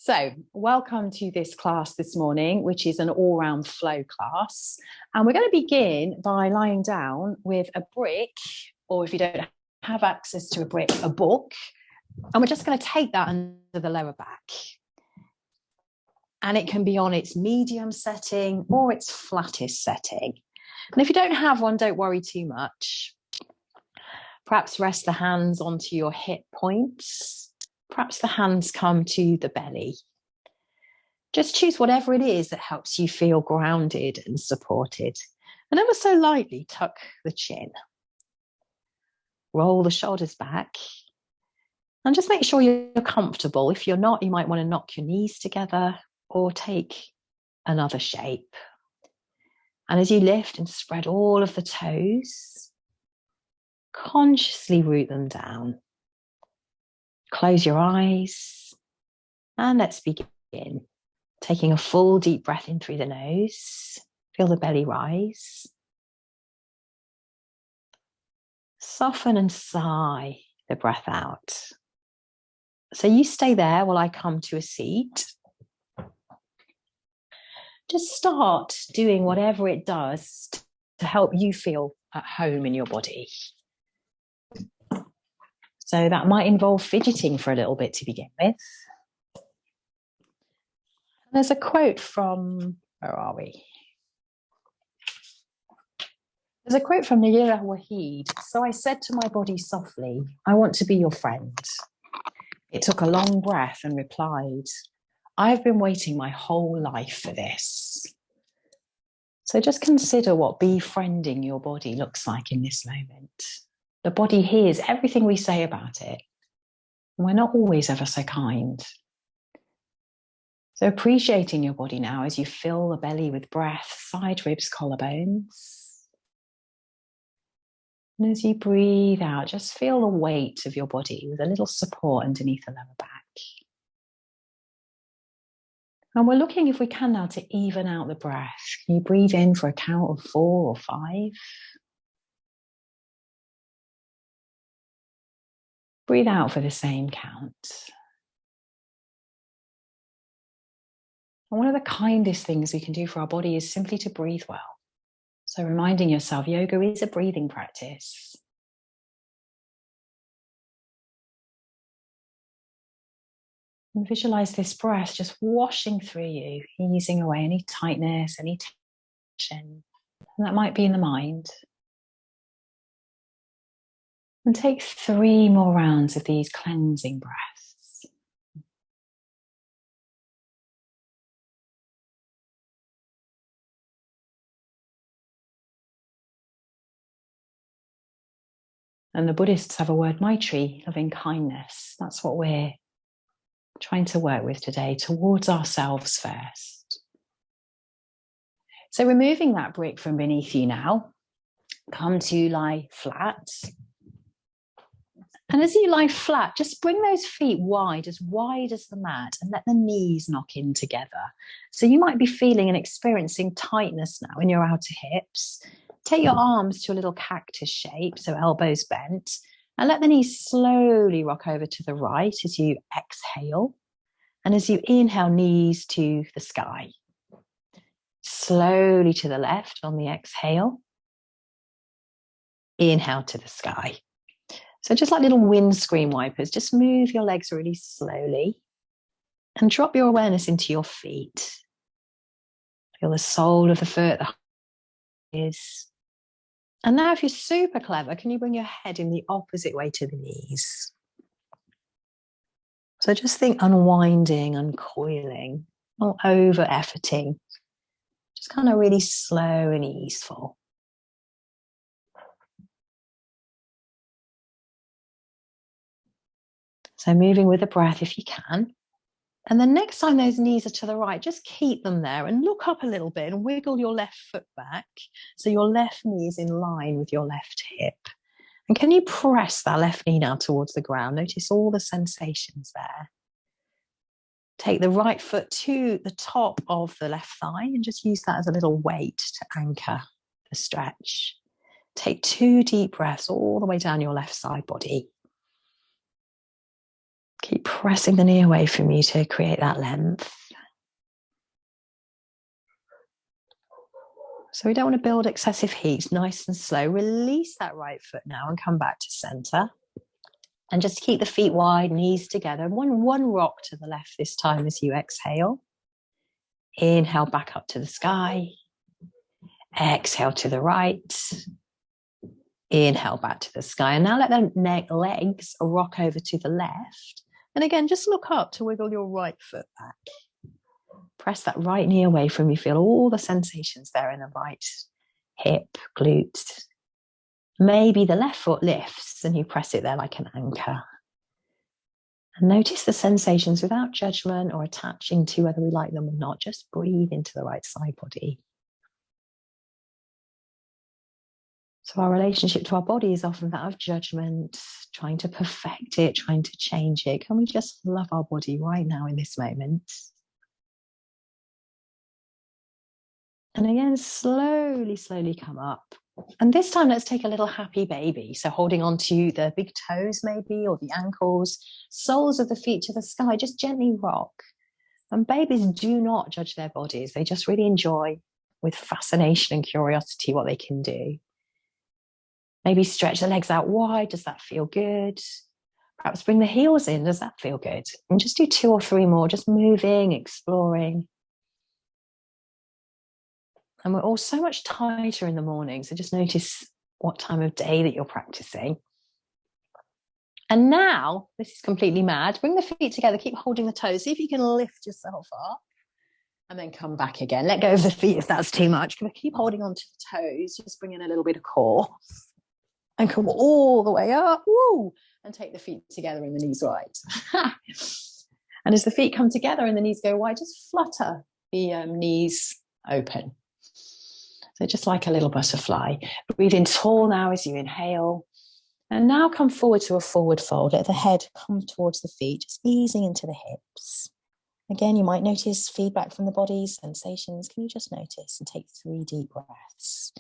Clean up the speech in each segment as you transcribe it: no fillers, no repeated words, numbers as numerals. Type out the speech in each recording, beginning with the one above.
So welcome to this class this morning, which is an all-round flow class. And we're going to begin by lying down with a brick, or if you don't have access to a brick, a book. And we're just going to take that under the lower back. And it can be on its medium setting or its flattest setting. And if you don't have one, don't worry too much. Perhaps rest the hands onto your hip points. Perhaps the hands come to the belly. Just choose whatever it is that helps you feel grounded and supported. And ever so lightly tuck the chin. Roll the shoulders back. And just make sure you're comfortable. If you're not, you might want to knock your knees together or take another shape. And as you lift and spread all of the toes, consciously root them down. Close your eyes and let's begin. Taking a full deep breath in through the nose. Feel the belly rise. Soften and sigh the breath out. So you stay there while I come to a seat. Just start doing whatever it does to help you feel at home in your body. So that might involve fidgeting for a little bit to begin with. There's a quote from, where are we? There's a quote from Nayyirah Waheed. So I said to my body softly, I want to be your friend. It took a long breath and replied, I've been waiting my whole life for this. So just consider what befriending your body looks like in this moment. The body hears everything we say about it. And we're not always ever so kind. So appreciating your body now as you fill the belly with breath, side ribs, collarbones. And as you breathe out, just feel the weight of your body with a little support underneath the lower back. And we're looking, if we can now, to even out the breath. Can you breathe in for a count of 4 or 5? Breathe out for the same count. And one of the kindest things we can do for our body is simply to breathe well. So reminding yourself, yoga is a breathing practice. And visualize this breath just washing through you, easing away any tightness, any tension. And that might be in the mind. And take 3 more rounds of these cleansing breaths. And the Buddhists have a word, Maitri, loving kindness. That's what we're trying to work with today, towards ourselves first. So removing that brick from beneath you now, come to lie flat. And as you lie flat, just bring those feet wide as the mat and let the knees knock in together. So you might be feeling and experiencing tightness now in your outer hips. Take your arms to a little cactus shape, so elbows bent, and let the knees slowly rock over to the right as you exhale. And as you inhale, knees to the sky. Slowly to the left on the exhale. Inhale to the sky. So just like little windscreen wipers, just move your legs really slowly and drop your awareness into your feet. Feel the sole of the foot, the ears. And now if you're super clever, can you bring your head in the opposite way to the knees? So just think unwinding, uncoiling, not over-efforting. Just kind of really slow and easeful. So moving with the breath if you can. And the next time those knees are to the right, just keep them there and look up a little bit and wiggle your left foot back. So your left knee is in line with your left hip. And can you press that left knee now towards the ground? Notice all the sensations there. Take the right foot to the top of the left thigh and just use that as a little weight to anchor the stretch. Take 2 deep breaths all the way down your left side body. Keep pressing the knee away from you to create that length. So we don't want to build excessive heat. Nice and slow. Release that right foot now and come back to center. And just keep the feet wide, knees together. One rock to the left this time as you exhale. Inhale back up to the sky. Exhale to the right. Inhale back to the sky. And now let the legs rock over to the left. And again, just look up to wiggle your right foot back. Press that right knee away from you. Feel all the sensations there in the right hip, glute. Maybe the left foot lifts and you press it there like an anchor. And notice the sensations without judgment or attaching to whether we like them or not. Just breathe into the right side body. So our relationship to our body is often that of judgment, trying to perfect it, trying to change it. Can we just love our body right now in this moment? And again, slowly, slowly come up. And this time, let's take a little happy baby. So holding on to the big toes maybe, or the ankles, soles of the feet to the sky, just gently rock. And babies do not judge their bodies. They just really enjoy with fascination and curiosity what they can do. Maybe stretch the legs out wide. Does that feel good? Perhaps bring the heels in. Does that feel good? And just do 2 or 3 more, just moving, exploring. And we're all so much tighter in the morning. So just notice what time of day that you're practicing. And now, this is completely mad. Bring the feet together, keep holding the toes. See if you can lift yourself up and then come back again. Let go of the feet if that's too much. Keep holding on to the toes. Just bring in a little bit of core. And come all the way up. Woo! And take the feet together and the knees wide. And as the feet come together and the knees go wide, just flutter the knees open. So just like a little butterfly. Breathe in tall now as you inhale. And now come forward to a forward fold. Let the head come towards the feet, just easing into the hips. Again, you might notice feedback from the body, sensations. Can you just notice and take 3 deep breaths?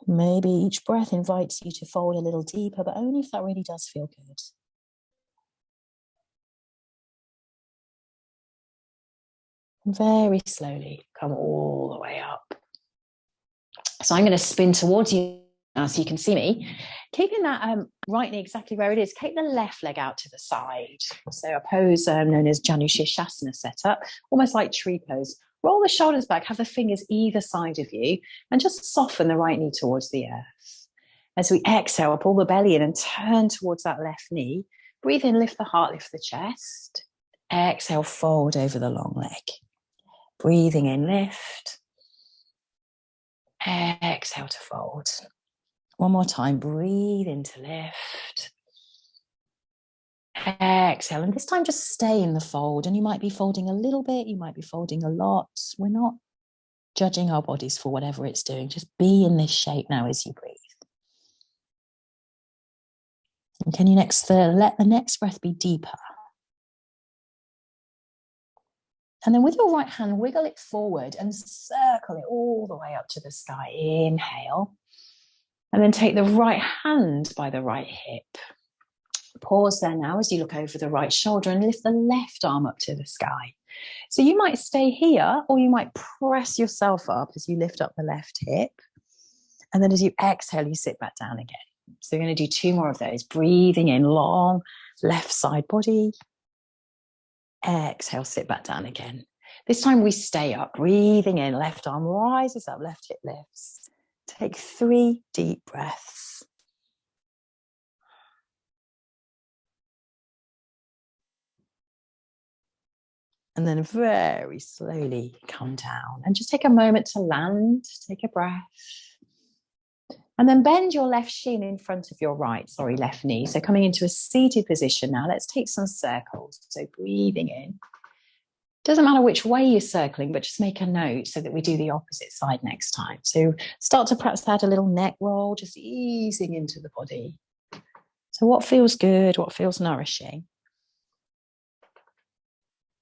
Maybe each breath invites you to fold a little deeper, but only if that really does feel good. And very slowly come all the way up. So I'm going to spin towards you now so you can see me. Keeping that right knee exactly where it is, take the left leg out to the side. So a pose known as Janushirshasana setup, almost like tree pose. Roll the shoulders back, have the fingers either side of you, and just soften the right knee towards the earth. As we exhale, pull the belly in and turn towards that left knee. Breathe in, lift the heart, lift the chest. Exhale, fold over the long leg. Breathing in, lift. Exhale to fold. One more time, breathe in to lift. Exhale, and this time just stay in the fold. And you might be folding a little bit, you might be folding a lot. We're not judging our bodies for whatever it's doing. Just be in this shape now as you breathe. And can you let the next breath be deeper? And then with your right hand, wiggle it forward and circle it all the way up to the sky. Inhale. And then take the right hand by the right hip. Pause there now as you look over the right shoulder and lift the left arm up to the sky. So you might stay here or you might press yourself up as you lift up the left hip. And then as you exhale, you sit back down again. So we're going to do 2 more of those. Breathing in, long left side body. Exhale, sit back down again. This time we stay up. Breathing in, left arm rises up, left hip lifts. Take 3 deep breaths. And then very slowly come down and just take a moment to land, take a breath. And then bend your left shin in front of your left knee. So coming into a seated position now, let's take some circles. So breathing in. Doesn't matter which way you're circling, but just make a note so that we do the opposite side next time. So start to perhaps add a little neck roll, just easing into the body. So what feels good, what feels nourishing?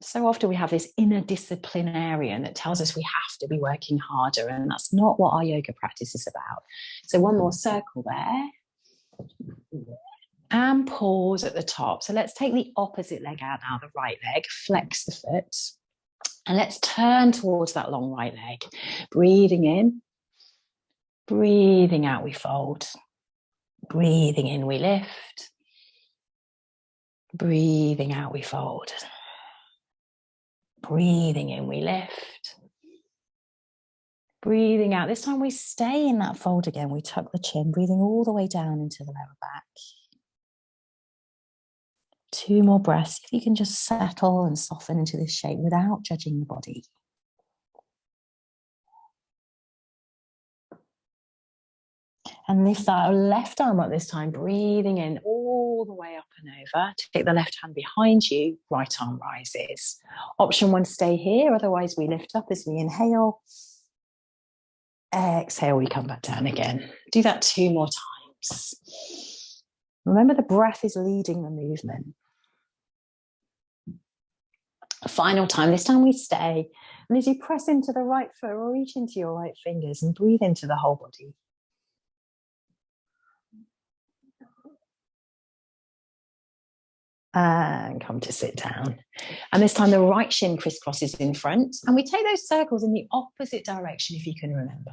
So often we have this inner disciplinarian that tells us we have to be working harder, and that's not what our yoga practice is about. So one more circle there. And pause at the top. So let's take the opposite leg out now, the right leg, flex the foot. And let's turn towards that long right leg. Breathing in, breathing out, we fold. Breathing in, we lift. Breathing out, we fold. Breathing in, we lift. Breathing out. This time we stay in that fold again. We tuck the chin, breathing all the way down into the lower back. 2 more breaths. If you can just settle and soften into this shape without judging the body. And lift that left arm up this time, breathing in all the way up and over. Take the left hand behind you, right arm rises. Option 1, stay here. Otherwise, we lift up as we inhale. Exhale, we come back down again. Do that 2 more times. Remember, the breath is leading the movement. Final time, this time we stay. And as you press into the right foot, reach into your right fingers and breathe into the whole body. And come to sit down. And this time the right shin crisscrosses in front. And we take those circles in the opposite direction if you can remember.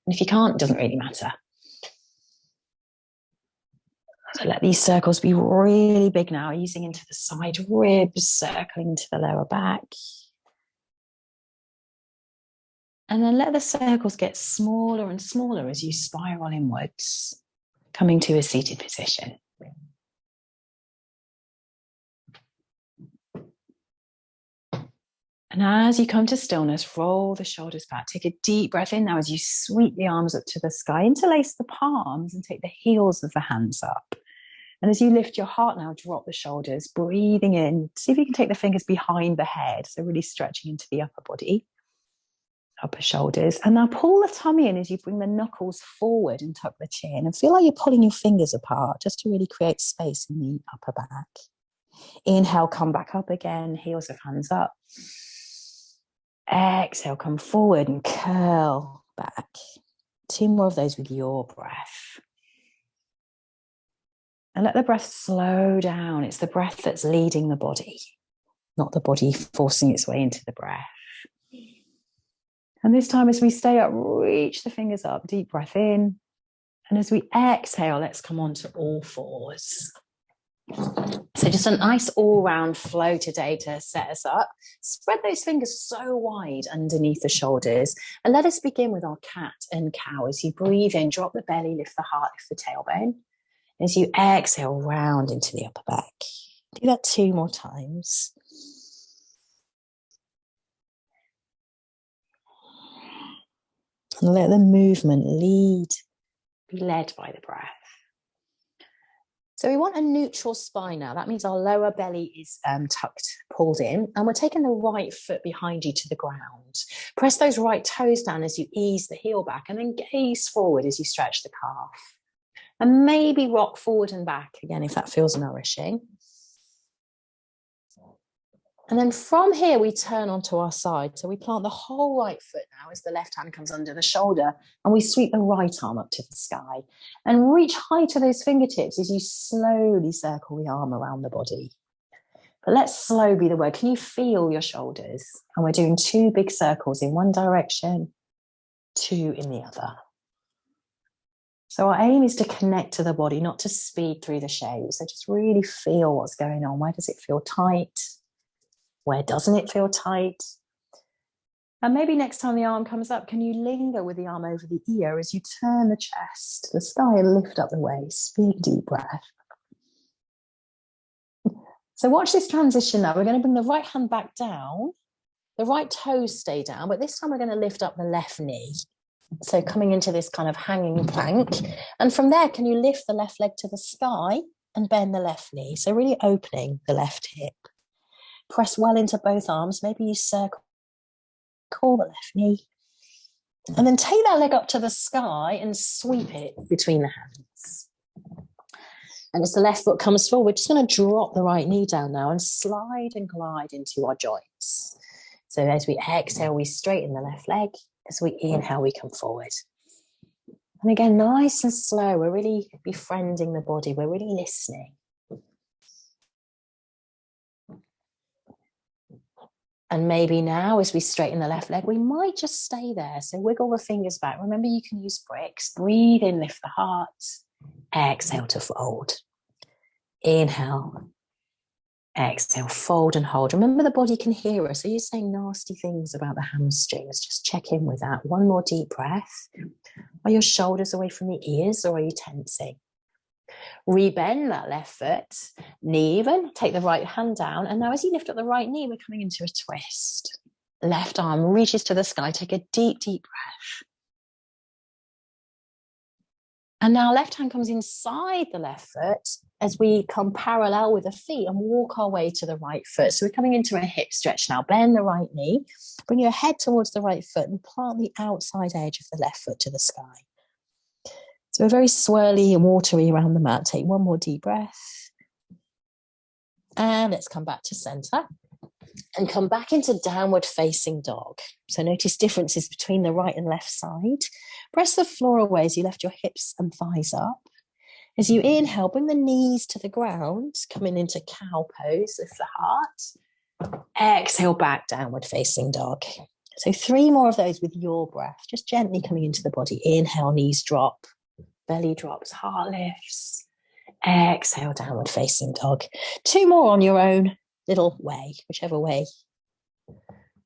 And if you can't, it doesn't really matter. So let these circles be really big now, easing into the side ribs, circling into the lower back. And then let the circles get smaller and smaller as you spiral inwards, coming to a seated position. And as you come to stillness, roll the shoulders back. Take a deep breath in now as you sweep the arms up to the sky. Interlace the palms and take the heels of the hands up. And as you lift your heart now, drop the shoulders, breathing in. See if you can take the fingers behind the head. So really stretching into the upper body, upper shoulders. And now pull the tummy in as you bring the knuckles forward and tuck the chin. And feel like you're pulling your fingers apart just to really create space in the upper back. Inhale, come back up again, heels of hands up. Exhale, come forward and curl back. 2 more of those with your breath. And let the breath slow down. It's the breath that's leading the body, not the body forcing its way into the breath. And this time as we stay up, reach the fingers up, deep breath in. And as we exhale, let's come on to all fours. So just a nice all-round flow today to set us up. Spread those fingers so wide underneath the shoulders. And let us begin with our cat and cow. As you breathe in, drop the belly, lift the heart, lift the tailbone. As you exhale, round into the upper back. Do that 2 more times. And let the movement be led by the breath. So we want a neutral spine now. That means our lower belly is tucked, pulled in, and we're taking the right foot behind you to the ground. Press those right toes down as you ease the heel back, and then gaze forward as you stretch the calf. And maybe rock forward and back again if that feels nourishing. And then from here, we turn onto our side. So we plant the whole right foot now as the left hand comes under the shoulder, and we sweep the right arm up to the sky and reach high to those fingertips as you slowly circle the arm around the body. But let slow be the word. Can you feel your shoulders? And we're doing 2 big circles in one direction, 2 in the other. So our aim is to connect to the body, not to speed through the shape. So just really feel what's going on. Where does it feel tight? Where doesn't it feel tight? And maybe next time the arm comes up, can you linger with the arm over the ear as you turn the chest to the sky and lift up the waist? Big deep breath. So watch this transition now. We're going to bring the right hand back down. The right toes stay down, but this time we're going to lift up the left knee. So coming into this kind of hanging plank. And from there, can you lift the left leg to the sky and bend the left knee? So really opening the left hip. Press well into both arms. Maybe you circle the left knee. And then take that leg up to the sky and sweep it between the hands. And as the left foot comes forward, we're just going to drop the right knee down now and slide and glide into our joints. So as we exhale, we straighten the left leg. As we inhale, we come forward. And again, nice and slow. We're really befriending the body. We're really listening. And maybe now, as we straighten the left leg, we might just stay there. So wiggle the fingers back. Remember, you can use bricks. Breathe in, lift the heart. Exhale to fold. Inhale. Exhale, fold and hold. Remember, the body can hear us. Are you saying nasty things about the hamstrings? Just check in with that. One more deep breath. Are your shoulders away from the ears, or are you tensing? Rebend that left foot, knee even, take the right hand down. And now as you lift up the right knee, we're coming into a twist. Left arm reaches to the sky. Take a deep, deep breath. And now left hand comes inside the left foot as we come parallel with the feet and walk our way to the right foot. So we're coming into a hip stretch now. Bend the right knee, bring your head towards the right foot and plant the outside edge of the left foot to the sky. So we're very swirly and watery around the mat. Take one more deep breath. And let's come back to center and come back into downward facing dog. So notice differences between the right and left side. Press the floor away as you lift your hips and thighs up. As you inhale, bring the knees to the ground, coming into cow pose, lift the heart. Exhale, back, downward facing dog. So 3 more of those with your breath, just gently coming into the body. Inhale, knees drop, belly drops, heart lifts. Exhale, downward facing dog. 2 more on your own little way, whichever way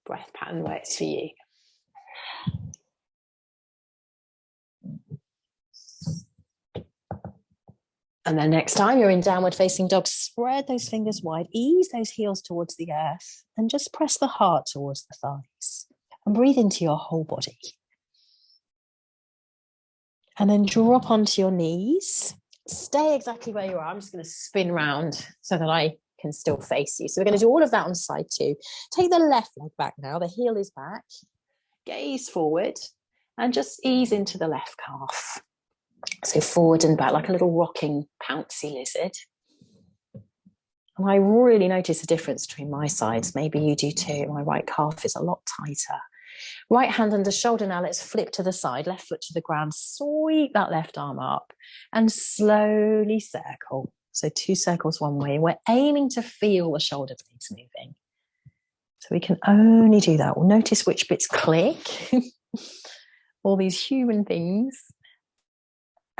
breath pattern works for you. And then next time you're in downward facing dog, spread those fingers wide, ease those heels towards the earth, and just press the heart towards the thighs. And breathe into your whole body. And then drop onto your knees. Stay exactly where you are. I'm just going to spin round so that I can still face you. So we're going to do all of that on side 2. Take the left leg back now. The heel is back. Gaze forward and just ease into the left calf. So forward and back like a little rocking pouncy lizard. And I really notice a difference between my sides. Maybe you do too. My right calf is a lot tighter. Right hand under shoulder now. Let's flip to the side. Left foot to the ground. Sweep that left arm up and slowly circle. So 2 circles one way. We're aiming to feel the shoulder blades moving. So we can only do that. We'll notice which bits click. All these human things.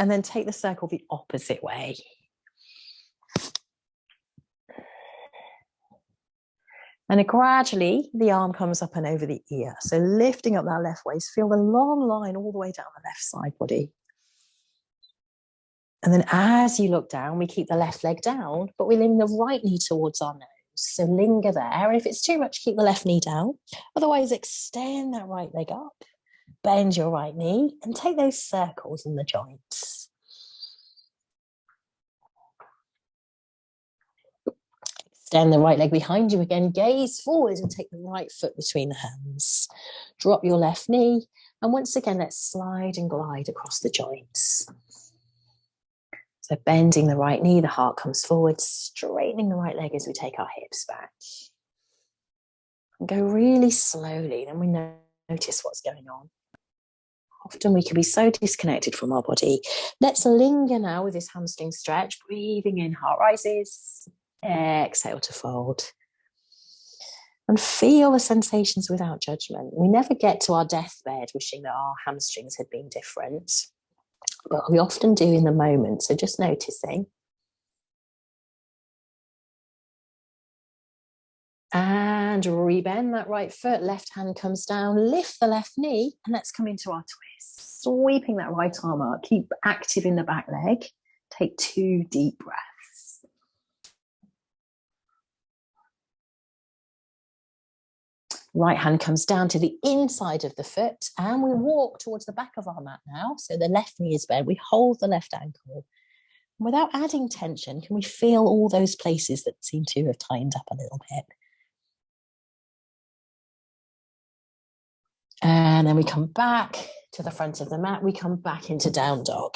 And then take the circle the opposite way. And gradually, the arm comes up and over the ear. So lifting up that left waist, feel the long line all the way down the left side body. And then as you look down, we keep the left leg down, but we lean the right knee towards our nose. So linger there. And if it's too much, keep the left knee down. Otherwise, extend that right leg up. Bend your right knee and take those circles in the joints. Extend the right leg behind you again. Gaze forward and take the right foot between the hands. Drop your left knee. And once again, let's slide and glide across the joints. So bending the right knee, the heart comes forward, straightening the right leg as we take our hips back. And go really slowly, then we notice what's going on. Often we can be so disconnected from our body. Let's linger now with this hamstring stretch. Breathing in, heart rises. Exhale to fold. And feel the sensations without judgment. We never get to our deathbed wishing that our hamstrings had been different. But we often do in the moment. So just noticing. And rebend that right foot, left hand comes down, lift the left knee, and let's come into our twist. Sweeping that right arm up, keep active in the back leg. Take 2 deep breaths. Right hand comes down to the inside of the foot, and we walk towards the back of our mat now. So the left knee is bent, we hold the left ankle. Without adding tension, can we feel all those places that seem to have tightened up a little bit? And then we come back to the front of the mat. We come back into down dog.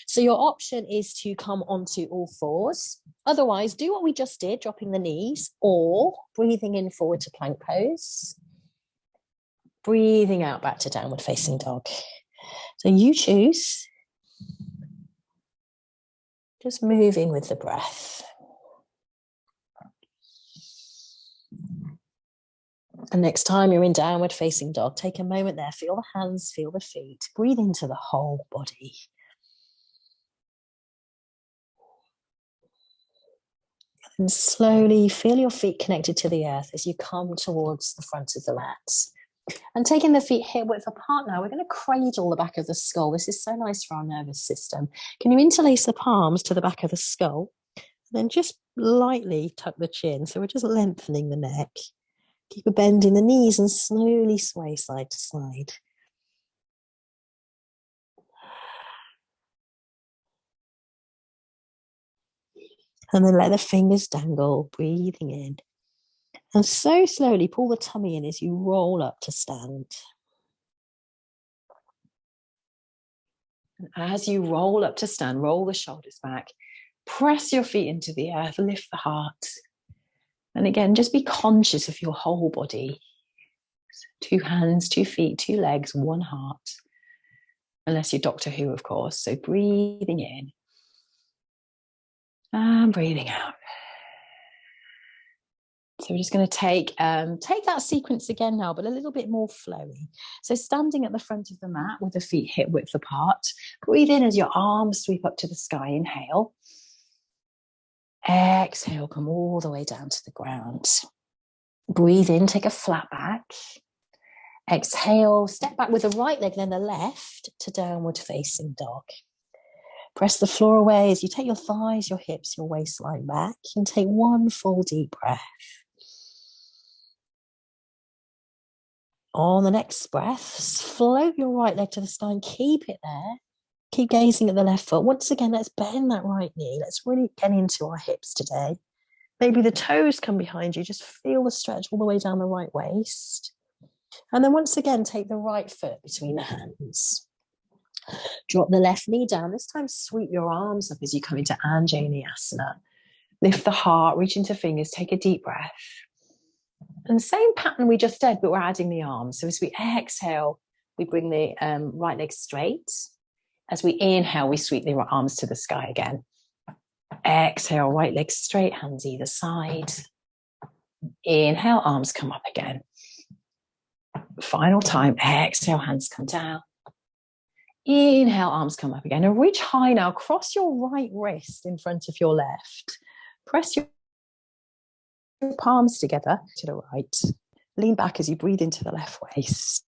So your option is to come onto all fours. Otherwise, do what we just did, dropping the knees, or breathing in forward to plank pose. Breathing out back to downward facing dog. So you choose. Just moving with the breath. And next time you're in downward facing dog, take a moment there, feel the hands, feel the feet, breathe into the whole body. And slowly feel your feet connected to the earth as you come towards the front of the mat. And taking the feet hip width apart now, we're going to cradle the back of the skull. This is so nice for our nervous system. Can you interlace the palms to the back of the skull? And then just lightly tuck the chin. So we're just lengthening the neck. Keep a bend in the knees and slowly sway side to side. And then let the fingers dangle, breathing in. And so slowly pull the tummy in as you roll up to stand. And as you roll up to stand, roll the shoulders back, press your feet into the earth, lift the heart. And again, just be conscious of your whole body. 2 hands, 2 feet, 2 legs, 1 heart. Unless you're Doctor Who, of course. So breathing in and breathing out. So we're just going to take that sequence again now, but a little bit more flowy. So standing at the front of the mat with the feet hip width apart. Breathe in as your arms sweep up to the sky. Inhale. Exhale, come all the way down to the ground. Breathe in, take a flat back. Exhale, step back with the right leg, then the left to downward facing dog. Press the floor away as you take your thighs, your hips, your waistline back, and take 1 full deep breath. On the next breath, float your right leg to the sky and keep it there. Keep gazing at the left foot. Once again, let's bend that right knee. Let's really get into our hips today. Maybe the toes come behind you. Just feel the stretch all the way down the right waist. And then once again, take the right foot between the hands. Drop the left knee down. This time, sweep your arms up as you come into Vinyasa. Lift the heart, reach into fingers, take a deep breath. And same pattern we just did, but we're adding the arms. So as we exhale, we bring the right leg straight. As we inhale, we sweep the arms to the sky again. Exhale, right leg straight, hands either side. Inhale, arms come up again. Final time, exhale, hands come down. Inhale, arms come up again. And reach high now, cross your right wrist in front of your left. Press your palms together to the right. Lean back as you breathe into the left waist.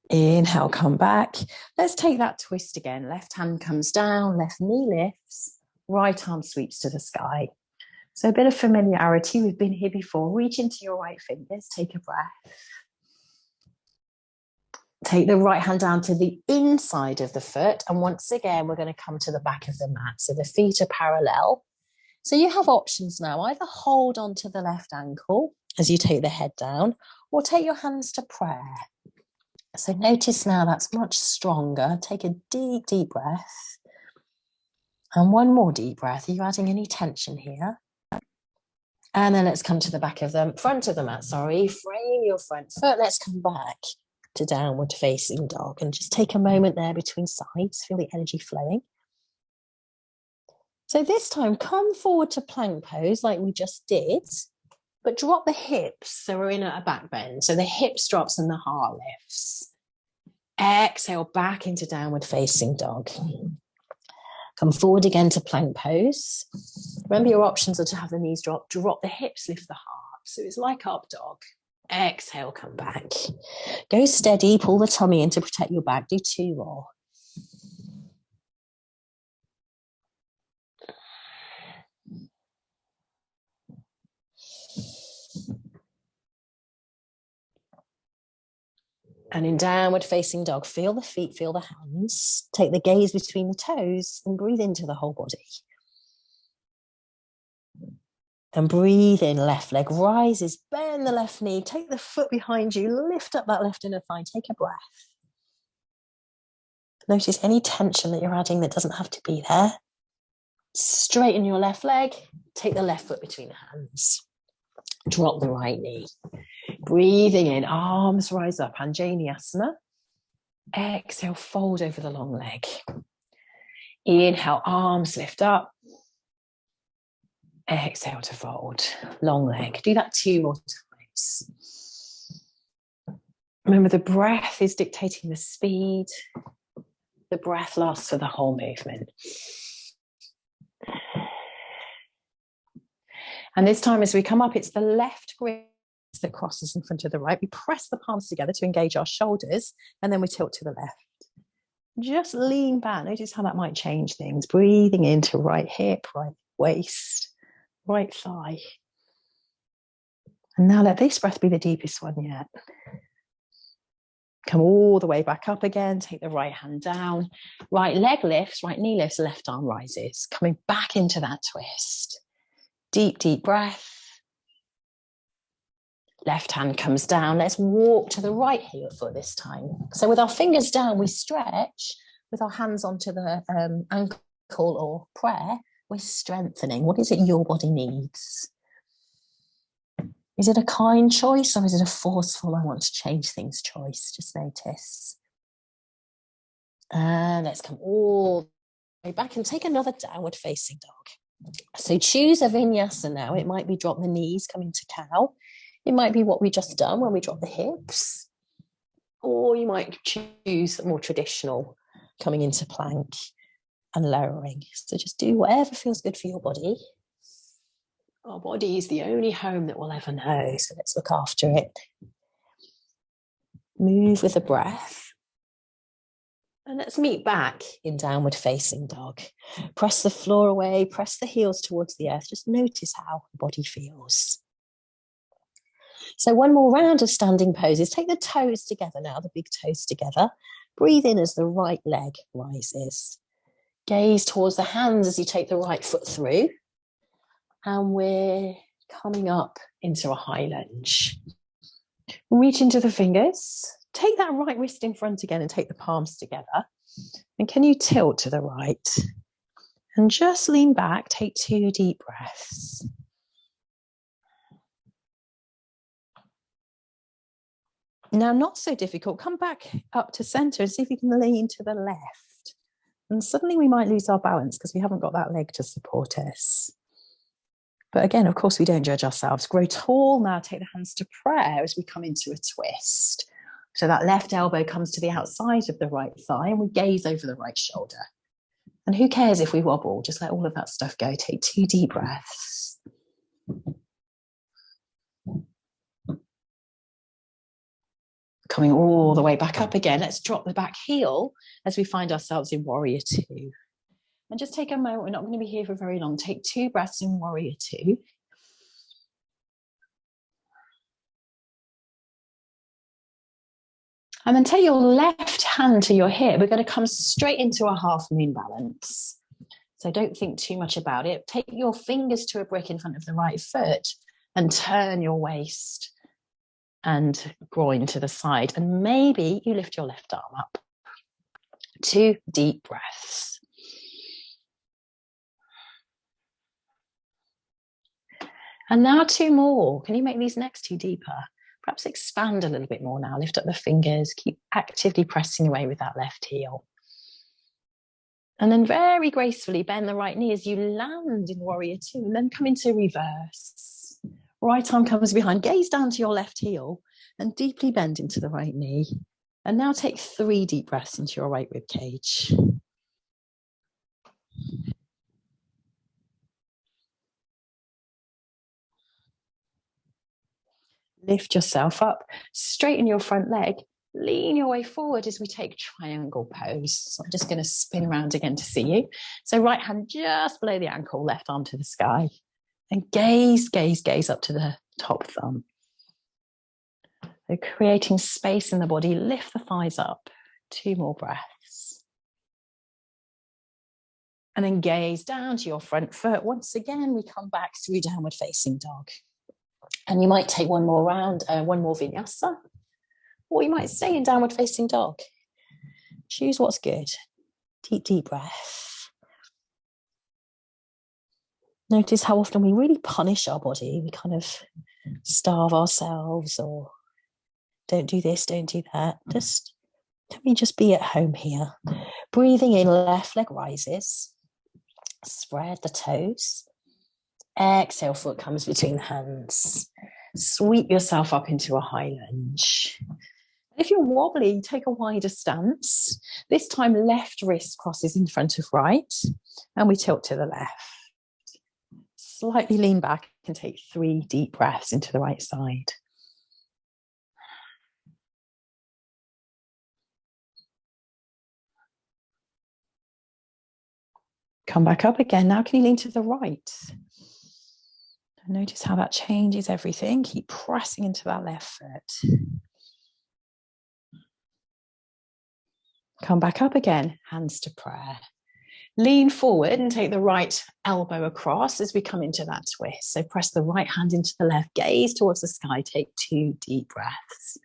Inhale, come back. Let's take that twist again. Left hand comes down, left knee lifts, right arm sweeps to the sky. So a bit of familiarity. We've been here before. Reach into your right fingers, take a breath. Take the right hand down to the inside of the foot. And once again, we're going to come to the back of the mat. So the feet are parallel. So you have options now. Either hold on to the left ankle as you take the head down, or take your hands to prayer. So notice now that's much stronger. Take a deep, deep breath. And 1 more deep breath. Are you adding any tension here? And then let's come to the back of the front of the mat, Frame your front foot. Let's come back to downward facing dog and just take a moment there between sides. Feel the energy flowing. So this time, come forward to plank pose like we just did, but drop the hips. So we're in a back bend. So the hips drops and the heart lifts. Exhale back into downward facing dog. Come forward again to plank pose. Remember your options are to have the knees drop the hips, lift the heart. So it's like up dog. Exhale, come back. Go steady, pull the tummy in to protect your back. Do 2 more. And in downward facing dog, feel the feet, feel the hands. Take the gaze between the toes and breathe into the whole body. And breathe in, left leg rises, bend the left knee, take the foot behind you, lift up that left inner thigh, take a breath. Notice any tension that you're adding that doesn't have to be there. Straighten your left leg, take the left foot between the hands. Drop the right knee. Breathing in, arms rise up, Vinyasa. Exhale, fold over the long leg. Inhale, arms lift up. Exhale to fold. Long leg. Do that 2 more times. Remember, the breath is dictating the speed. The breath lasts for the whole movement. And this time, as we come up, it's the left grip that crosses in front of the right. We press the palms together to engage our shoulders, and then we tilt to the left. Just lean back. Notice how that might change things. Breathing into right hip, right waist, right thigh. And now let this breath be the deepest one yet. Come all the way back up again. Take the right hand down. Right leg lifts, right knee lifts, left arm rises. Coming back into that twist. Deep, deep breath. Left hand comes down. Let's walk to the right heel foot this time. So with our fingers down, we stretch. With our hands onto the ankle or prayer, we're strengthening. What is it your body needs? Is it a kind choice or is it a forceful, I want to change things choice? Just notice. And let's come all the way back and take another downward facing dog. So choose a vinyasa now. It might be drop the knees, coming to cow. It might be what we just done when we drop the hips. Or you might choose a more traditional, coming into plank and lowering. So just do whatever feels good for your body. Our body is the only home that we'll ever know, so let's look after it. Move with the breath. And let's meet back in downward facing dog. Press the floor away, press the heels towards the earth. Just notice how the body feels. So one more round of standing poses. Take the toes together now, the big toes together. Breathe in as the right leg rises. Gaze towards the hands as you take the right foot through. And we're coming up into a high lunge. Reach into the fingers. Take that right wrist in front again and take the palms together. And can you tilt to the right? And just lean back, take 2 deep breaths. Now, not so difficult. Come back up to center and see if you can lean to the left. And suddenly we might lose our balance because we haven't got that leg to support us. But again, of course, we don't judge ourselves. Grow tall now. Take the hands to prayer as we come into a twist. So that left elbow comes to the outside of the right thigh and we gaze over the right shoulder. And who cares if we wobble? Just let all of that stuff go. Take 2 deep breaths. Coming all the way back up again. Let's drop the back heel as we find ourselves in warrior 2. And just take a moment, we're not going to be here for very long. Take 2 breaths in warrior 2. And then take your left hand to your hip. We're going to come straight into a half moon balance. So don't think too much about it. Take your fingers to a brick in front of the right foot and turn your waist and groin to the side. And maybe you lift your left arm up. 2 deep breaths. And now 2 more. Can you make these next 2 deeper? Perhaps expand a little bit more now. Lift up the fingers. Keep actively pressing away with that left heel. And then very gracefully bend the right knee as you land in warrior 2 and then come into reverse. Right arm comes behind. Gaze down to your left heel and deeply bend into the right knee. And now take 3 deep breaths into your right rib cage. Lift yourself up, straighten your front leg, lean your way forward as we take triangle pose. So I'm just going to spin around again to see you. So right hand just below the ankle, left arm to the sky. And gaze, gaze, gaze up to the top thumb. So creating space in the body, lift the thighs up. 2 more breaths. And then gaze down to your front foot. Once again, we come back through downward facing dog. And you might take one more round, one more vinyasa, or you might stay in downward facing dog. Choose what's good. Deep, deep breath. Notice how often we really punish our body. We kind of starve ourselves or don't do this, don't do that. Let me just be at home here. Breathing in, left leg rises. Spread the toes. Exhale, foot comes between the hands. Sweep yourself up into a high lunge. If you're wobbly, take a wider stance. This time, left wrist crosses in front of right, and we tilt to the left. Slightly lean back and take 3 deep breaths into the right side. Come back up again. Now can you lean to the right? Notice how that changes everything. Keep pressing into that left foot. Come back up again, hands to prayer. Lean forward and take the right elbow across as we come into that twist. So press the right hand into the left, gaze towards the sky, take 2 deep breaths.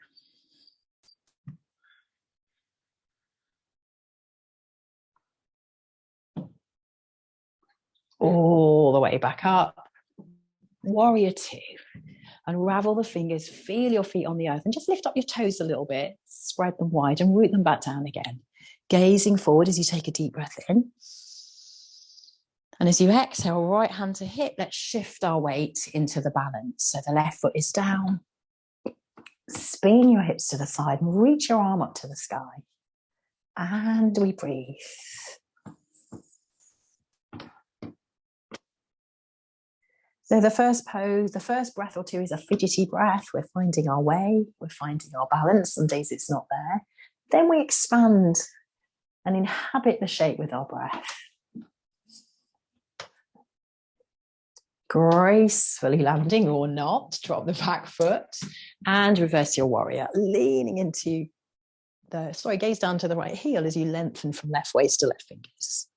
All the way back up. Warrior 2. Unravel the fingers, feel your feet on the earth and just lift up your toes a little bit, spread them wide and root them back down again. Gazing forward as you take a deep breath in. And as you exhale, right hand to hip, let's shift our weight into the balance. So the left foot is down. Spin your hips to the side and reach your arm up to the sky. And we breathe. So the first pose, the first breath or two is a fidgety breath. We're finding our way, we're finding our balance. Some days it's not there. Then we expand and inhabit the shape with our breath. Gracefully landing or not, drop the back foot and reverse your warrior, leaning into the, gaze down to the right heel as you lengthen from left waist to left fingers.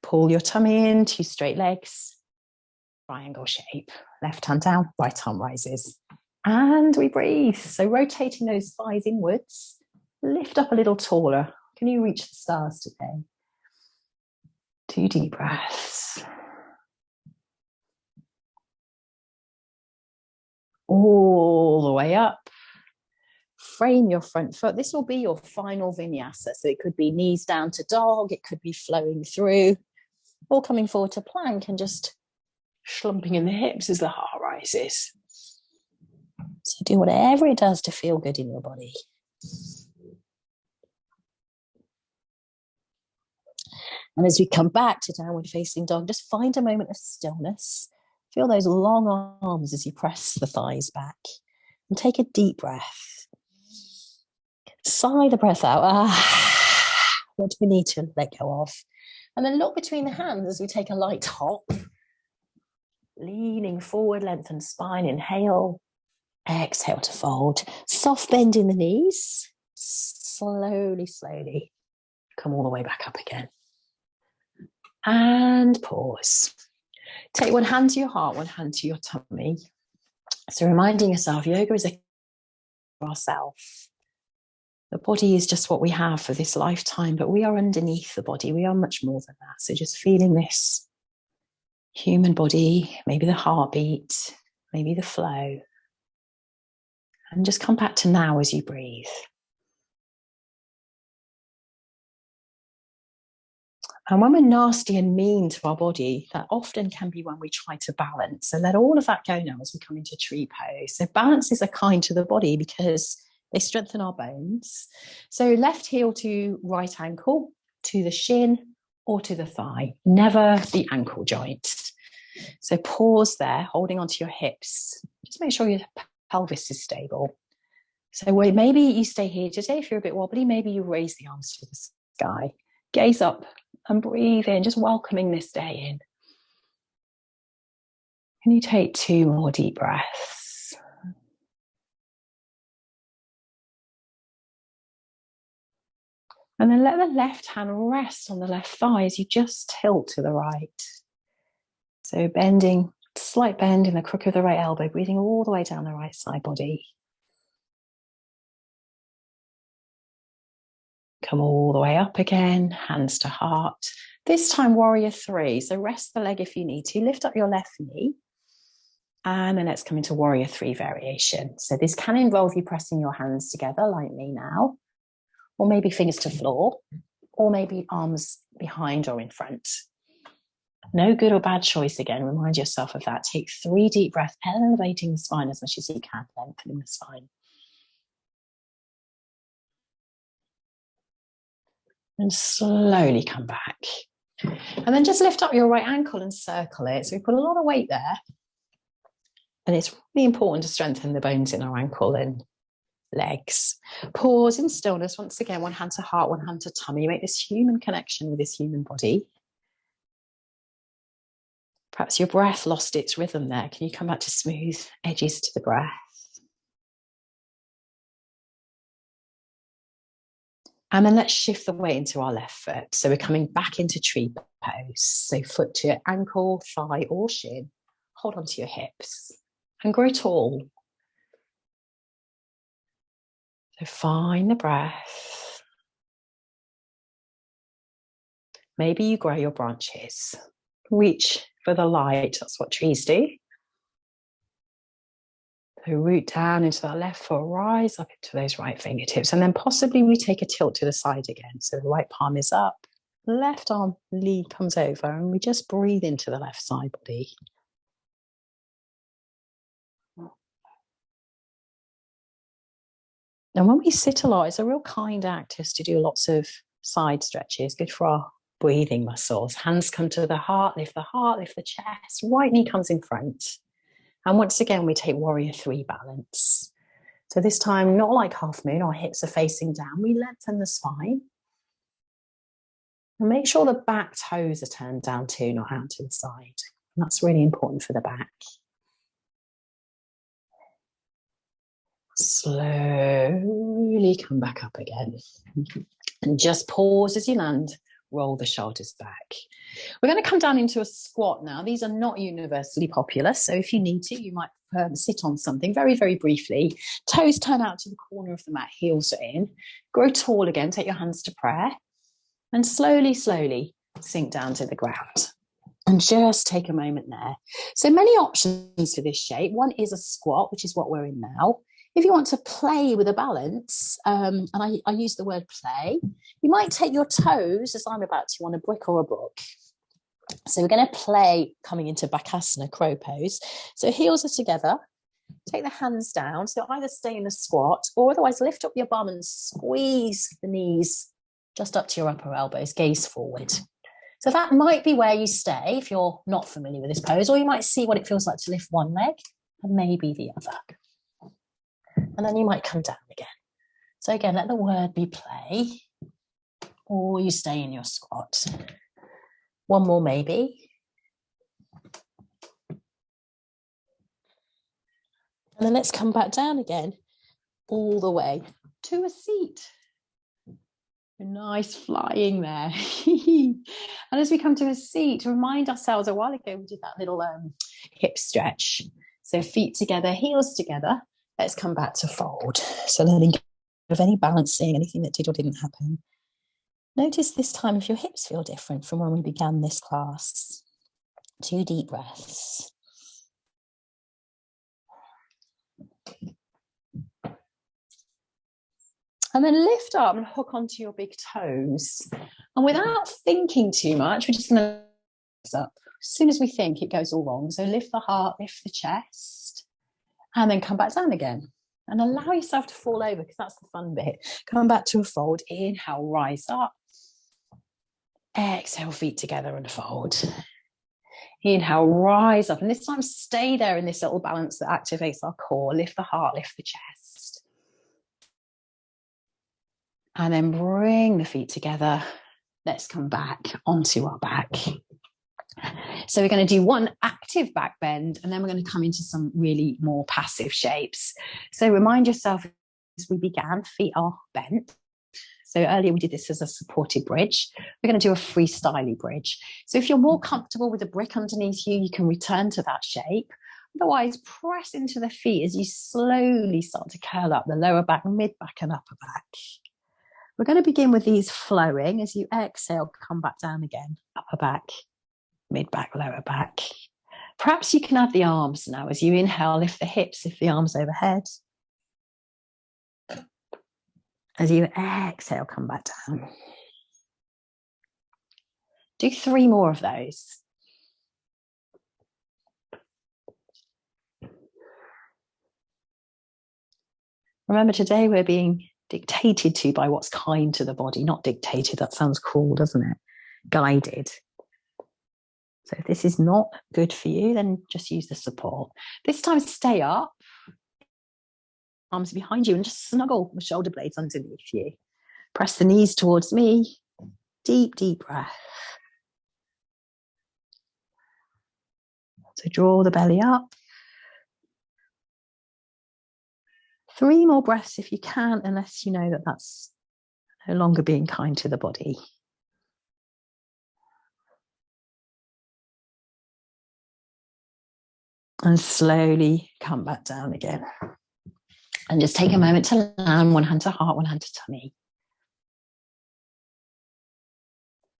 Pull your tummy in, 2 straight legs, triangle shape, left hand down, right arm rises. And we breathe. So rotating those thighs inwards, lift up a little taller. Can you reach the stars today? 2 deep breaths. All the way up. Frame your front foot. This will be your final vinyasa. So it could be knees down to dog. It could be flowing through. Or coming forward to plank and just slumping in the hips as the heart rises. So do whatever it does to feel good in your body. And as we come back to downward facing dog, just find a moment of stillness. Feel those long arms as you press the thighs back. And take a deep breath. Sigh the breath out. What do we need to let go of? And then look between the hands as we take a light hop. Leaning forward, lengthen spine, inhale. Exhale to fold. Soft bend in the knees. Slowly, slowly. Come all the way back up again. And pause. Take one hand to your heart, one hand to your tummy. So reminding yourself, yoga is a for ourselves. The body is just what we have for this lifetime, but we are underneath the body. We are much more than that. So just feeling this human body, maybe the heartbeat, maybe the flow. And just come back to now as you breathe. And when we're nasty and mean to our body, that often can be when we try to balance. So let all of that go now as we come into tree pose. So balances are kind to the body because they strengthen our bones. So left heel to right ankle, to the shin or to the thigh, never the ankle joint. So pause there, holding onto your hips. Just make sure your pelvis is stable. So maybe you stay here today. If you're a bit wobbly, maybe you raise the arms to the sky. Gaze up and breathe in, just welcoming this day in. Can you take 2 more deep breaths? And then let the left hand rest on the left thigh as you just tilt to the right. So bending, slight bend in the crook of the right elbow, breathing all the way down the right side body. Come all the way up again, hands to heart. This time, warrior 3. So rest the leg if you need to. Lift up your left knee. And then let's come into warrior 3 variation. So this can involve you pressing your hands together like me now. or maybe fingers to floor, or maybe arms behind or in front. No good or bad choice again. Remind yourself of that. Take 3 deep breaths, elevating the spine as much as you can, lengthening the spine. And slowly come back. And then just lift up your right ankle and circle it. So we put a lot of weight there. And it's really important to strengthen the bones in our ankle and legs. Pause in stillness. Once again, one hand to heart, one hand to tummy. Make this human connection with this human body. Perhaps your breath lost its rhythm there. Can you come back to smooth edges to the breath? And then let's shift the weight into our left foot. So we're coming back into tree pose. So foot to ankle, thigh, or shin. Hold on to your hips and grow tall. So find the breath. Maybe you grow your branches. Reach for the light. That's what trees do. So root down into that left foot, rise up into those right fingertips, and then possibly we take a tilt to the side again. So the right palm is up, left arm lead comes over, and we just breathe into the left side body. And when we sit a lot, it's a real kind act just to do lots of side stretches, good for our breathing muscles. Hands come to the heart, lift the chest, right knee comes in front. And once again, we take warrior 3 balance. So this time, not like half moon, our hips are facing down. We lengthen the spine. And make sure the back toes are turned down too, not out to the side. And that's really important for the back. Slowly come back up again. And just pause as you land. Roll the shoulders back. We're going to come down into a squat now. These are not universally popular, so if you need to, you might sit on something very, very briefly. Toes turn out to the corner of the mat, heels are in. Grow tall again, take your hands to prayer, and slowly, slowly sink down to the ground. And just take a moment there. So many options for this shape. One is a squat, which is what we're in now. If you want to play with a balance, and I use the word play, you might take your toes, as I'm about to, on a brick or a book. So we're going to play coming into Bakasana, crow pose. So heels are together. Take the hands down. So either stay in a squat or otherwise lift up your bum and squeeze the knees just up to your upper elbows, gaze forward. So that might be where you stay if you're not familiar with this pose, or you might see what it feels like to lift one leg and maybe the other. And then you might come down again. So again, let the word be play, or you stay in your squat. One more maybe. And then let's come back down again, all the way to a seat. A nice flying there. And as we come to a seat, remind ourselves, a while ago we did that little hip stretch. So feet together, heels together. Let's come back to fold. So learning of any balancing, anything that did or didn't happen. Notice this time if your hips feel different from when we began this class. 2 deep breaths. And then lift up and hook onto your big toes. And without thinking too much, we're just going to lift up. As soon as we think, it goes all wrong. So lift the heart, lift the chest. And then come back down again and allow yourself to fall over, because that's the fun bit. Come back to a fold. Inhale, rise up. Exhale, feet together and fold. Inhale, rise up. And this time stay there in this little balance that activates our core. Lift the heart, lift the chest. And then bring the feet together. Let's come back onto our back. So we're going to do one active back bend, and then we're going to come into some really more passive shapes. So remind yourself, as we began, feet are bent. So earlier we did this as a supported bridge. We're going to do a freestyle bridge. So if you're more comfortable with a brick underneath you, you can return to that shape. Otherwise, press into the feet as you slowly start to curl up the lower back, mid back and upper back. We're going to begin with these flowing. As you exhale, come back down again, upper back, mid back, lower back. Perhaps you can add the arms now. As you inhale, lift the hips, lift the arms overhead. As you exhale, come back down. Do 3 more of those. Remember, today we're being dictated to by what's kind to the body, not dictated. That sounds cruel, doesn't it? Guided. So if this is not good for you, then just use the support. This time, stay up, arms behind you, and just snuggle the shoulder blades underneath you. Press the knees towards me. Deep, deep breath. So draw the belly up. 3 more breaths if you can, unless you know that that's no longer being kind to the body. And slowly come back down again. And just take a moment to land, one hand to heart, one hand to tummy.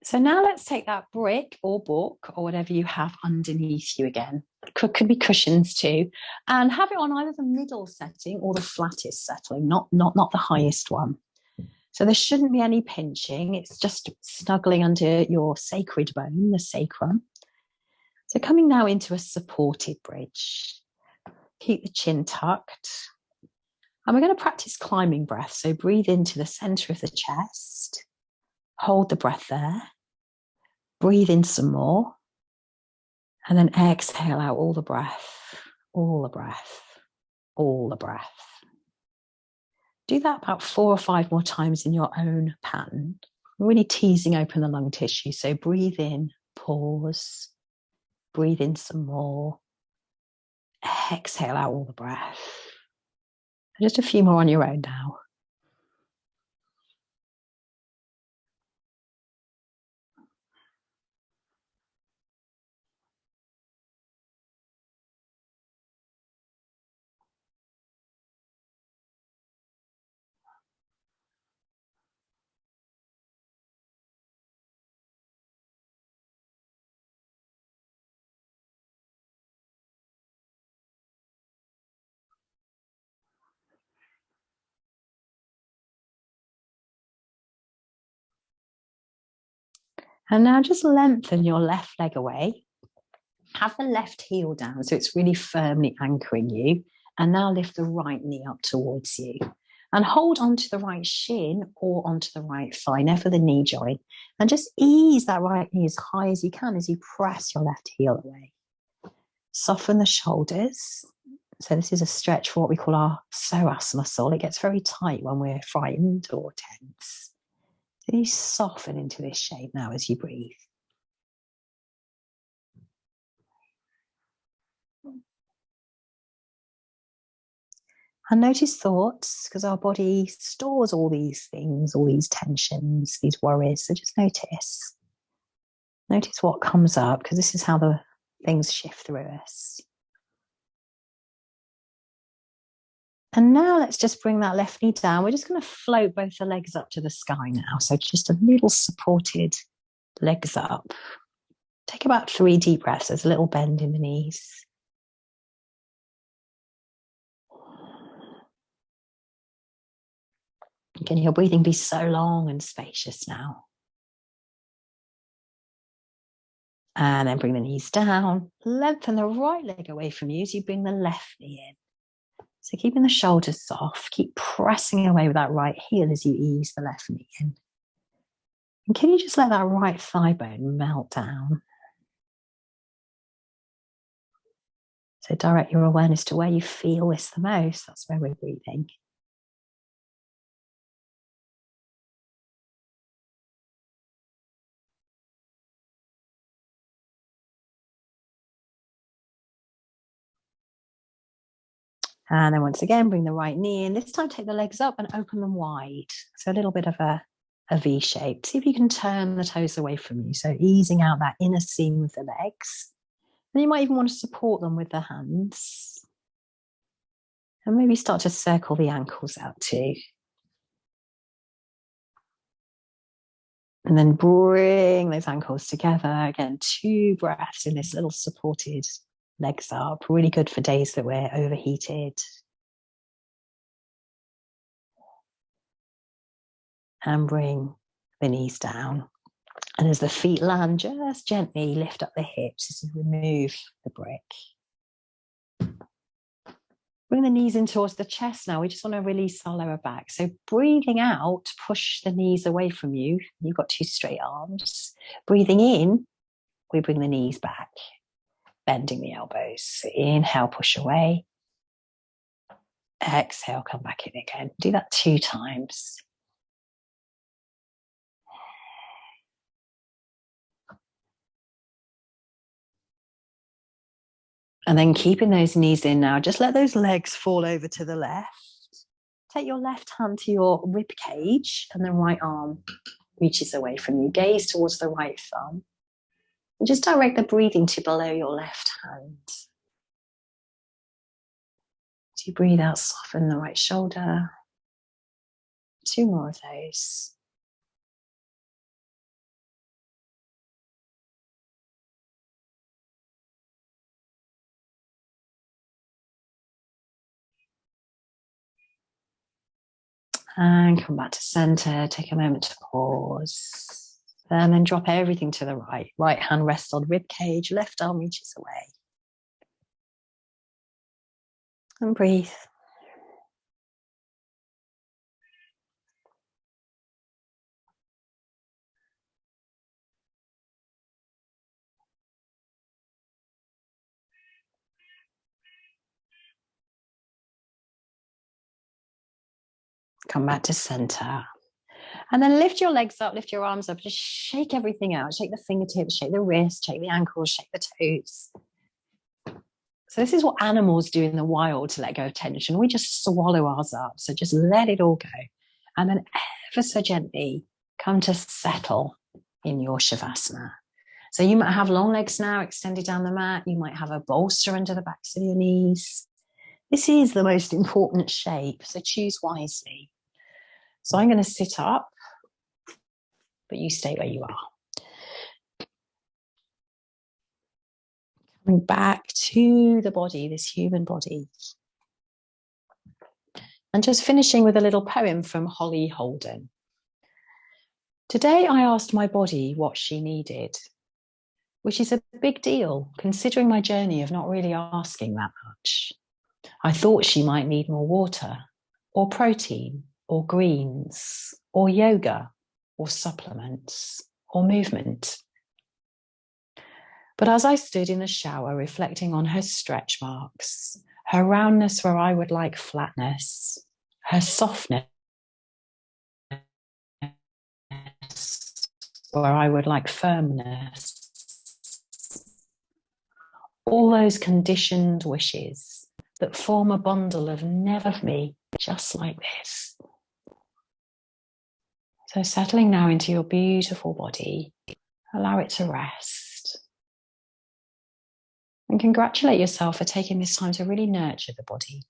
So now let's take that brick or book or whatever you have underneath you again. Could be cushions too. And have it on either the middle setting or the flattest setting, not the highest one. So there shouldn't be any pinching. It's just snuggling under your sacred bone, the sacrum. So coming now into a supported bridge. Keep the chin tucked. And we're going to practice climbing breath. So breathe into the center of the chest. Hold the breath there. Breathe in some more. And then exhale out all the breath, all the breath, all the breath. Do that about 4 or 5 more times in your own pattern. Really teasing open the lung tissue. So breathe in, pause. Breathe in some more. Exhale out all the breath. Just a few more on your own now. And now just lengthen your left leg away. Have the left heel down so it's really firmly anchoring you. And now lift the right knee up towards you. And hold onto the right shin or onto the right thigh, never the knee joint. And just ease that right knee as high as you can as you press your left heel away. Soften the shoulders. So this is a stretch for what we call our psoas muscle. It gets very tight when we're frightened or tense. So you soften into this shape now as you breathe. And notice thoughts, because our body stores all these things, all these tensions, these worries. So just notice. Notice what comes up, because this is how the things shift through us. And now let's just bring that left knee down. We're just going to float both the legs up to the sky now. So just a little supported legs up. Take about 3 deep breaths. There's a little bend in the knees. Can your breathing be so long and spacious now? And then bring the knees down. Lengthen the right leg away from you as you bring the left knee in. So keeping the shoulders soft, keep pressing away with that right heel as you ease the left knee in. And can you just let that right thigh bone melt down? So direct your awareness to where you feel this the most. That's where we're breathing. And then once again, bring the right knee in. This time, take the legs up and open them wide. So a little bit of a V shape. See if you can turn the toes away from you. So easing out that inner seam of the legs. And you might even want to support them with the hands. And maybe start to circle the ankles out too. And then bring those ankles together. Again, 2 breaths in this little supported legs up. Really good for days that we're overheated. And bring the knees down. And as the feet land, just gently lift up the hips as you remove the brick. Bring the knees in towards the chest now. We just want to release our lower back. So breathing out, push the knees away from you. You've got two straight arms. Breathing in, we bring the knees back, bending the elbows. So inhale, push away. Exhale, come back in again. Do that 2 times. And then keeping those knees in now, just let those legs fall over to the left. Take your left hand to your rib cage and the right arm reaches away from you. Gaze towards the right thumb. And just direct the breathing to below your left hand. As you breathe out, soften the right shoulder. 2 more of those. And come back to center. Take a moment to pause. And then drop everything to the right. Right hand rests on rib cage. Left arm reaches away. And breathe. Come back to center. And then lift your legs up, lift your arms up, just shake everything out. Shake the fingertips, shake the wrists, shake the ankles, shake the toes. So this is what animals do in the wild to let go of tension. We just swallow ours up. So just let it all go. And then ever so gently come to settle in your Shavasana. So you might have long legs now extended down the mat. You might have a bolster under the backs of your knees. This is the most important shape, so choose wisely. So I'm going to sit up, but you stay where you are. Coming back to the body, this human body. And just finishing with a little poem from Holly Holden. Today I asked my body what she needed, which is a big deal, considering my journey of not really asking that much. I thought she might need more water, or protein, or greens, or yoga, or supplements, or movement. But as I stood in the shower reflecting on her stretch marks, her roundness where I would like flatness, her softness where I would like firmness, all those conditioned wishes that form a bundle of never me, just like this. So settling now into your beautiful body, allow it to rest. And congratulate yourself for taking this time to really nurture the body.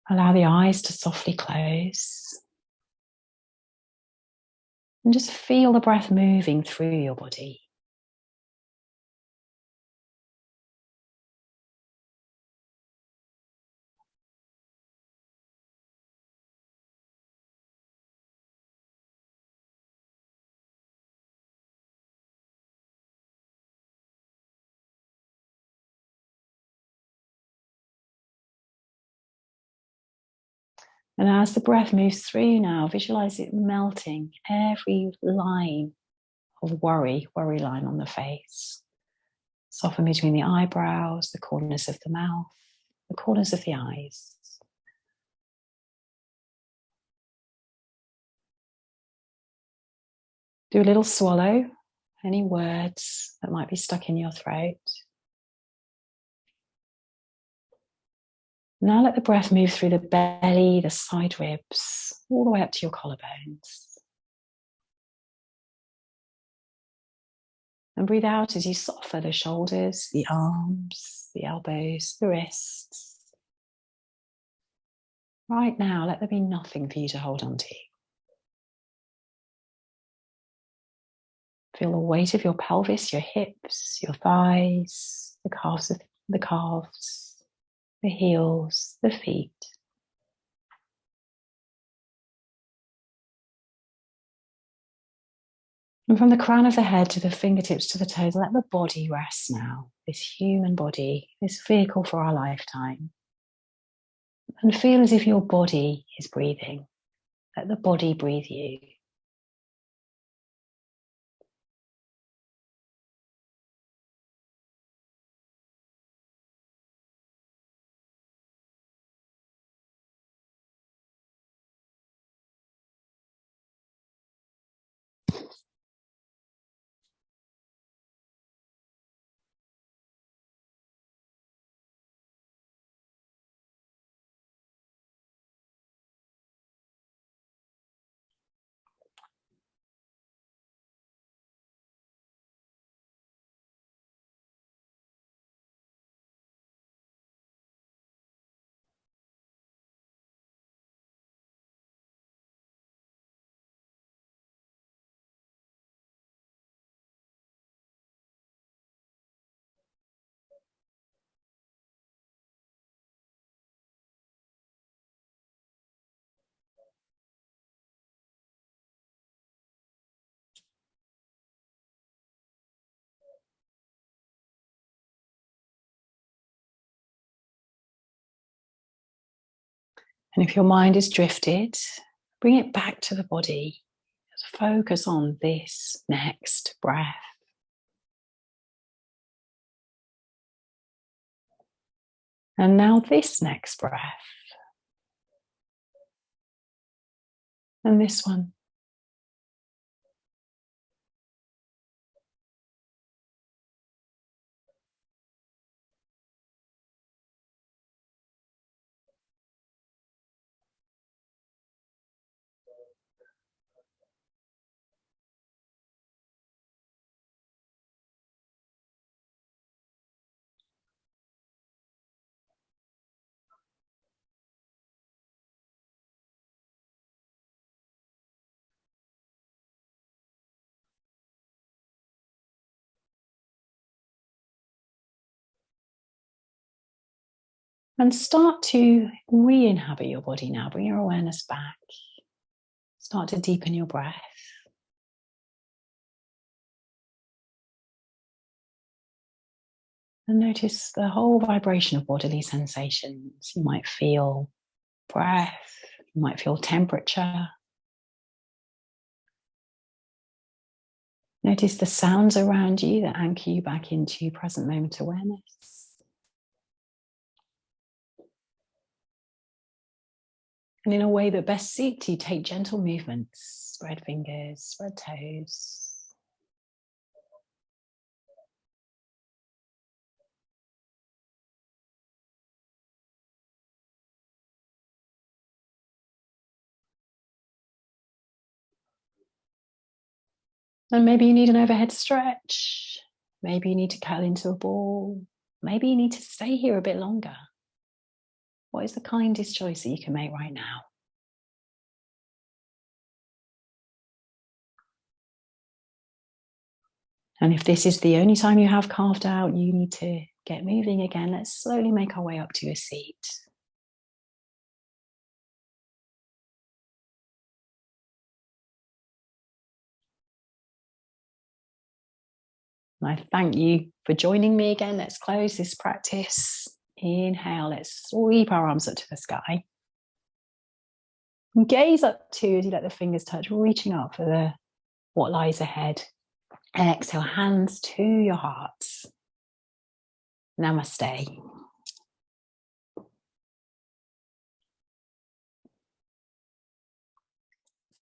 Allow the eyes to softly close. And just feel the breath moving through your body. And as the breath moves through now, visualize it melting every line of worry line on the face. Soften between the eyebrows, the corners of the mouth, the corners of the eyes. Do a little swallow, any words that might be stuck in your throat. Now let the breath move through the belly, the side ribs, all the way up to your collarbones. And breathe out as you soften the shoulders, the arms, the elbows, the wrists. Right now, let there be nothing for you to hold on to. Feel the weight of your pelvis, your hips, your thighs, the calves, the heels, the feet. And from the crown of the head to the fingertips to the toes, let the body rest now. This human body, this vehicle for our lifetime. And feel as if your body is breathing. Let the body breathe you. And if your mind is drifted, bring it back to the body. Just focus on this next breath. And now this next breath. And this one. And start to re-inhabit your body now. Bring your awareness back. Start to deepen your breath. And notice the whole vibration of bodily sensations. You might feel breath, you might feel temperature. Notice the sounds around you that anchor you back into present moment awareness. And in a way that best suits you, take gentle movements. Spread fingers, spread toes. And maybe you need an overhead stretch. Maybe you need to curl into a ball. Maybe you need to stay here a bit longer. What is the kindest choice that you can make right now? And if this is the only time you have carved out, you need to get moving again. Let's slowly make our way up to a seat. And I thank you for joining me again. Let's close this practice. Inhale, let's sweep our arms up to the sky. And gaze up to as you let the fingers touch, reaching up for what lies ahead. Exhale, hands to your heart. Namaste.